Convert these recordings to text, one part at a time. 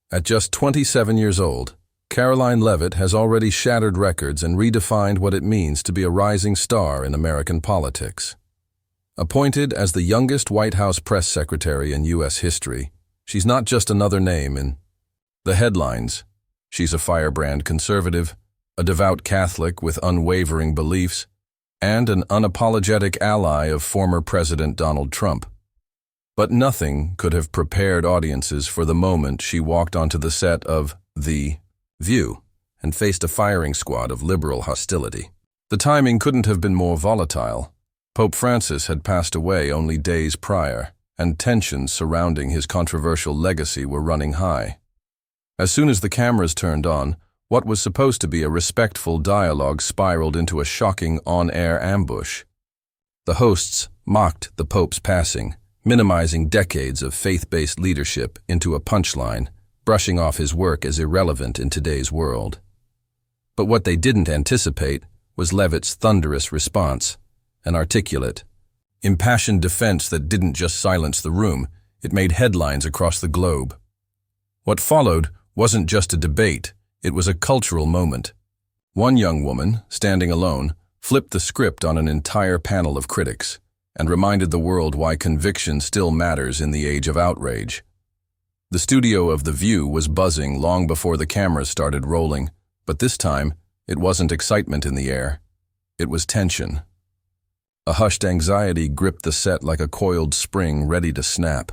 At just 27 years old, Karoline Leavitt has already shattered records and redefined what it means to be a rising star in American politics. Appointed as the youngest White House press secretary in U.S. history, she's not just another name in the headlines. She's a firebrand conservative, a devout Catholic with unwavering beliefs, and an unapologetic ally of former President Donald Trump. But nothing could have prepared audiences for the moment she walked onto the set of The View and faced a firing squad of liberal hostility. The timing couldn't have been more volatile. Pope Francis had passed away only days prior, and tensions surrounding his controversial legacy were running high. As soon as the cameras turned on, what was supposed to be a respectful dialogue spiraled into a shocking on-air ambush. The hosts mocked the Pope's passing, minimizing decades of faith-based leadership into a punchline, brushing off his work as irrelevant in today's world. But what they didn't anticipate was Leavitt's thunderous response, an articulate, impassioned defense that didn't just silence the room, it made headlines across the globe. What followed wasn't just a debate, it was a cultural moment. One young woman, standing alone, flipped the script on an entire panel of critics and reminded the world why conviction still matters in the age of outrage. The studio of The View was buzzing long before the cameras started rolling, but this time, it wasn't excitement in the air. It was tension. A hushed anxiety gripped the set like a coiled spring ready to snap.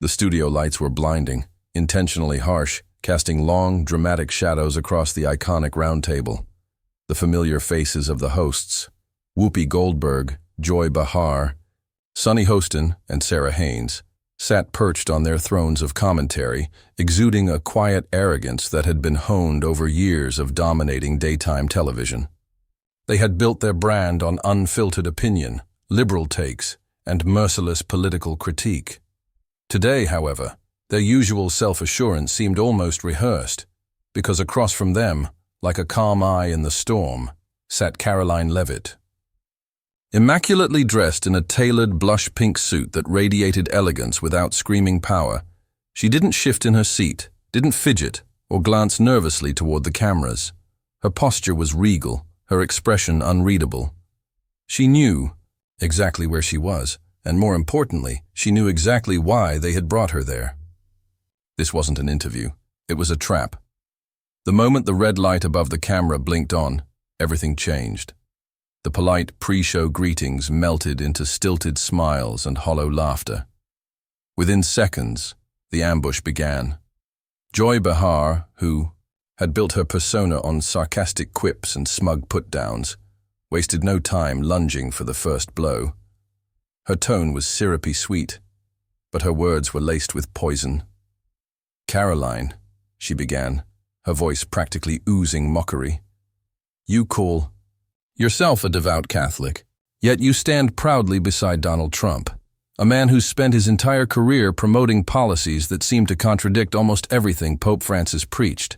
The studio lights were blinding, intentionally harsh, casting long, dramatic shadows across the iconic round table. The familiar faces of the hosts, Whoopi Goldberg, Joy Behar, Sunny Hostin, and Sarah Haynes, sat perched on their thrones of commentary, exuding a quiet arrogance that had been honed over years of dominating daytime television. They had built their brand on unfiltered opinion, liberal takes, and merciless political critique. Today, however, their usual self-assurance seemed almost rehearsed, because across from them, like a calm eye in the storm, sat Karoline Leavitt. Immaculately dressed in a tailored blush-pink suit that radiated elegance without screaming power, she didn't shift in her seat, didn't fidget, or glance nervously toward the cameras. Her posture was regal, her expression unreadable. She knew exactly where she was, and more importantly, she knew exactly why they had brought her there. This wasn't an interview, it was a trap. The moment the red light above the camera blinked on, everything changed. The polite pre-show greetings melted into stilted smiles and hollow laughter. Within seconds, the ambush began. Joy Behar, who had built her persona on sarcastic quips and smug put-downs, wasted no time lunging for the first blow. Her tone was syrupy sweet, but her words were laced with poison. "Karoline," she began, her voice practically oozing mockery. "You call yourself a devout Catholic, yet you stand proudly beside Donald Trump, a man who's spent his entire career promoting policies that seem to contradict almost everything Pope Francis preached,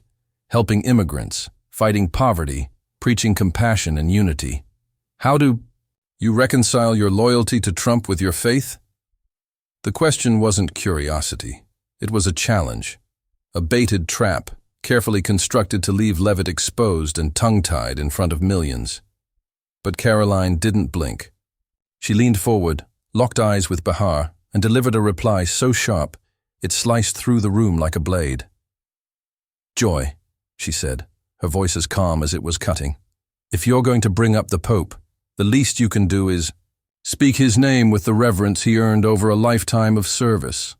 helping immigrants, fighting poverty, preaching compassion and unity. How do you reconcile your loyalty to Trump with your faith?" The question wasn't curiosity. It was a challenge, a baited trap, carefully constructed to leave Leavitt exposed and tongue-tied in front of millions. But Karoline didn't blink. She leaned forward, locked eyes with Behar, and delivered a reply so sharp it sliced through the room like a blade. "Joy," she said, her voice as calm as it was cutting, "if you're going to bring up the Pope, the least you can do is speak his name with the reverence he earned over a lifetime of service.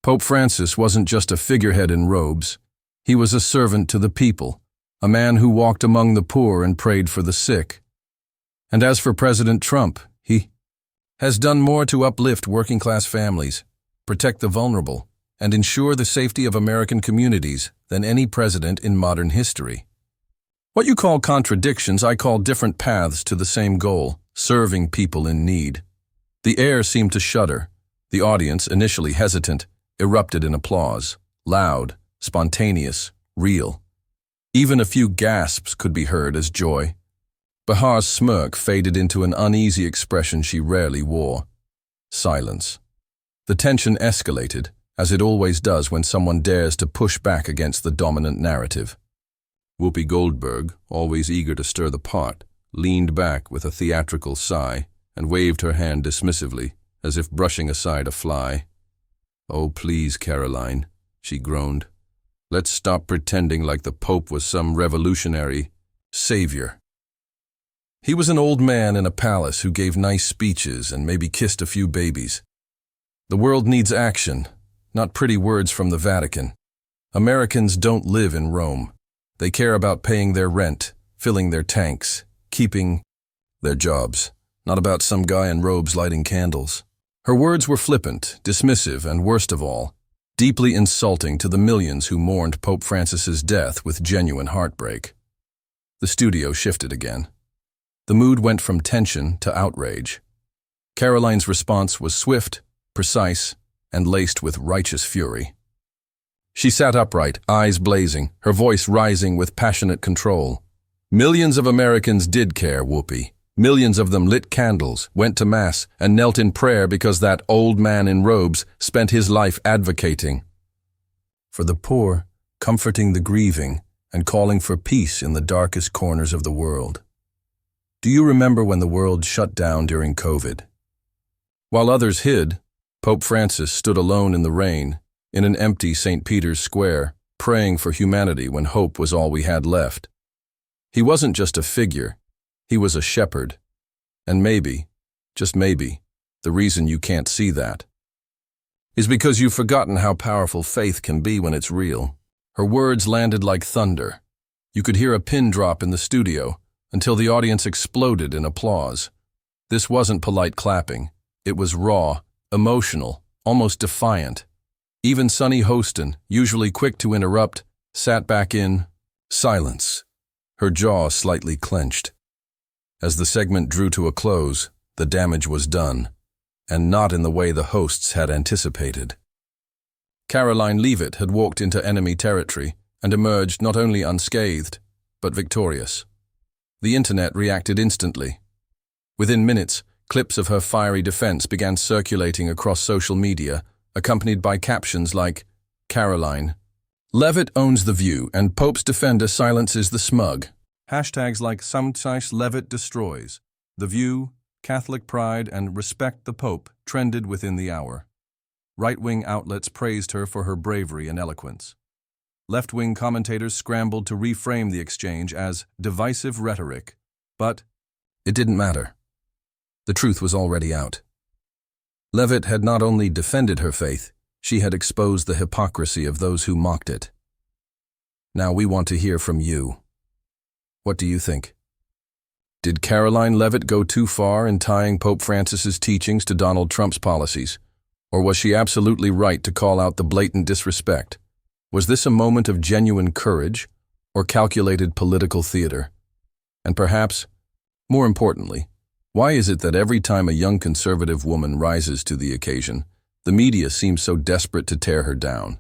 Pope Francis wasn't just a figurehead in robes. He was a servant to the people, a man who walked among the poor and prayed for the sick. And as for President Trump, he has done more to uplift working-class families, protect the vulnerable, and ensure the safety of American communities than any president in modern history. What you call contradictions, I call different paths to the same goal, serving people in need." The air seemed to shudder. The audience, initially hesitant, erupted in applause, loud, spontaneous, real. Even a few gasps could be heard as Joy Behar's smirk faded into an uneasy expression she rarely wore. Silence. The tension escalated as it always does when someone dares to push back against the dominant narrative. Whoopi Goldberg, always eager to stir the pot, leaned back with a theatrical sigh and waved her hand dismissively, as if brushing aside a fly. "Oh, please, Karoline," she groaned. "Let's stop pretending like the Pope was some revolutionary savior. He was an old man in a palace who gave nice speeches and maybe kissed a few babies. The world needs action, not pretty words from the Vatican. Americans don't live in Rome. They care about paying their rent, filling their tanks, keeping their jobs, not about some guy in robes lighting candles." Her words were flippant, dismissive, and worst of all, deeply insulting to the millions who mourned Pope Francis's death with genuine heartbreak. The studio shifted again. The mood went from tension to outrage. Karoline's response was swift, precise, and laced with righteous fury. She sat upright, eyes blazing, her voice rising with passionate control. "Millions of Americans did care, Whoopi. Millions of them lit candles, went to Mass, and knelt in prayer because that old man in robes spent his life advocating for the poor, comforting the grieving, and calling for peace in the darkest corners of the world. Do you remember when the world shut down during COVID? While others hid, Pope Francis stood alone in the rain, in an empty St. Peter's Square, praying for humanity when hope was all we had left. He wasn't just a figure. He was a shepherd. And maybe, just maybe, the reason you can't see that is because you've forgotten how powerful faith can be when it's real. Her words landed like thunder. You could hear a pin drop in the studio until the audience exploded in applause. This wasn't polite clapping. It was raw, emotional, almost defiant. Even Sunny Hostin, usually quick to interrupt, sat back in silence, her jaw slightly clenched. As the segment drew to a close, the damage was done, and not in the way the hosts had anticipated. Karoline Leavitt had walked into enemy territory and emerged not only unscathed, but victorious. The internet reacted instantly. Within minutes, clips of her fiery defense began circulating across social media, accompanied by captions like, "Karoline Leavitt owns the view and Pope's defender silences the smug." Hashtags like "Sometimes Leavitt destroys," "The View," "Catholic Pride," and "Respect the Pope" trended within the hour. Right-wing outlets praised her for her bravery and eloquence. Left-wing commentators scrambled to reframe the exchange as divisive rhetoric. But it didn't matter. The truth was already out. Leavitt had not only defended her faith, she had exposed the hypocrisy of those who mocked it. Now we want to hear from you. What do you think? Did Karoline Leavitt go too far in tying Pope Francis's teachings to Donald Trump's policies? Or was she absolutely right to call out the blatant disrespect? Was this a moment of genuine courage or calculated political theater? And perhaps, more importantly, why is it that every time a young conservative woman rises to the occasion, the media seems so desperate to tear her down?